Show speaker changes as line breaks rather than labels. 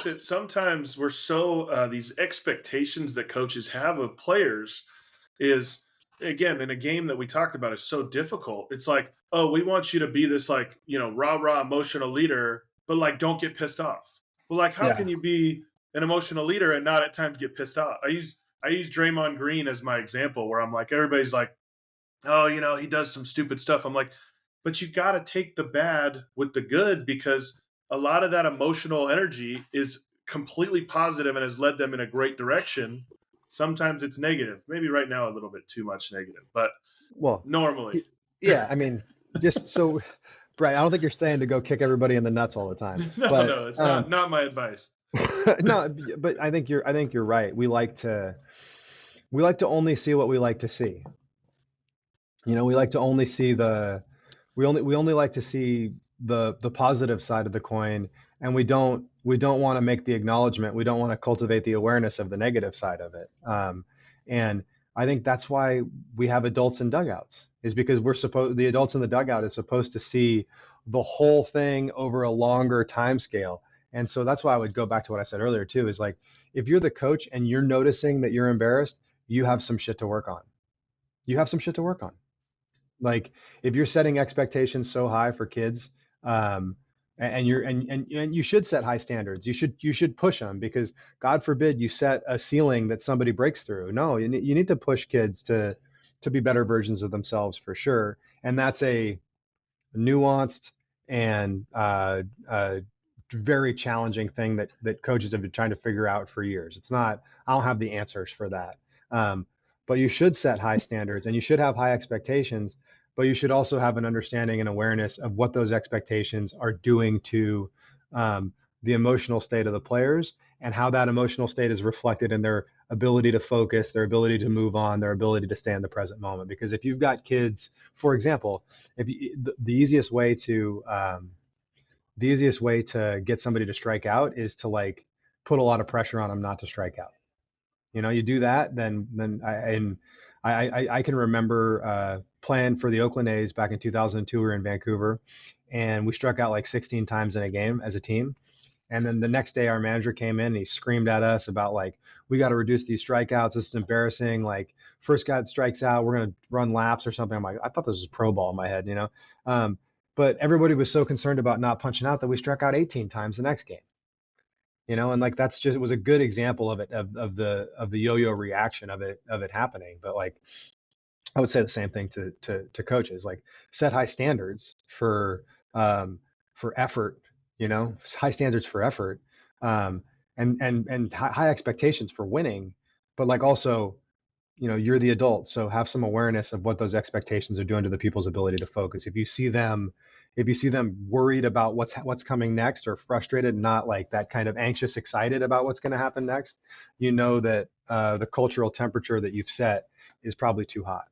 think that sometimes we're so these expectations that coaches have of players is again in a game that we talked about is so difficult. It's like, oh, we want you to be this like rah rah emotional leader, but like don't get pissed off. Well, like how
Yeah.
can you be an emotional leader and not at times get pissed off? I use Draymond Green as my example where I'm like everybody's like, oh, he does some stupid stuff. I'm like, but you got to take the bad with the good because a lot of that emotional energy is completely positive and has led them in a great direction. Sometimes it's negative. Maybe right now a little bit too much negative, but
Well,
normally.
y- yeah, I mean, just so, right. I don't think you're saying to go kick everybody in the nuts all the time,
No,
but
no, it's not my advice.
no, but I think you're right. We like to only see what we like to see. We like to only see we only like to see the positive side of the coin, and we don't want to make the acknowledgement. We don't want to cultivate the awareness of the negative side of it. And I think that's why we have adults in dugouts, is because the adults in the dugout is supposed to see the whole thing over a longer time scale. And so that's why I would go back to what I said earlier too, is like if you're the coach and you're noticing that you're embarrassed, you have some shit to work on. You have some shit to work on. Like if you're setting expectations so high for kids, and you should set high standards. You should push them, because God forbid you set a ceiling that somebody breaks through. No, you need to push kids to be better versions of themselves for sure. And that's a nuanced and very challenging thing that coaches have been trying to figure out for years. It's not, I don't have the answers for that. Um, but you should set high standards and you should have high expectations, but you should also have an understanding and awareness of what those expectations are doing to the emotional state of the players, and how that emotional state is reflected in their ability to focus, their ability to move on, their ability to stay in the present moment. Because if you've got kids, for example, if you, the easiest way to get somebody to strike out is to like put a lot of pressure on them not to strike out. You do that, then I can remember playing for the Oakland A's back in 2002. We were in Vancouver, and we struck out like 16 times in a game as a team. And then the next day, our manager came in and he screamed at us about like, we got to reduce these strikeouts. This is embarrassing. Like, first guy that strikes out, we're gonna run laps or something. I'm like, I thought this was pro ball in my head. Um, but everybody was so concerned about not punching out that we struck out 18 times the next game. And like that's just, it was a good example of it, of the yo-yo reaction of it happening. But like I would say the same thing to coaches, like set high standards for effort, high standards for effort, um, and high expectations for winning. But like also, you're the adult, so have some awareness of what those expectations are doing to the people's ability to focus. If you see them worried about what's coming next, or frustrated, not like that kind of anxious excited about what's going to happen next, that the cultural temperature that you've set is probably too hot.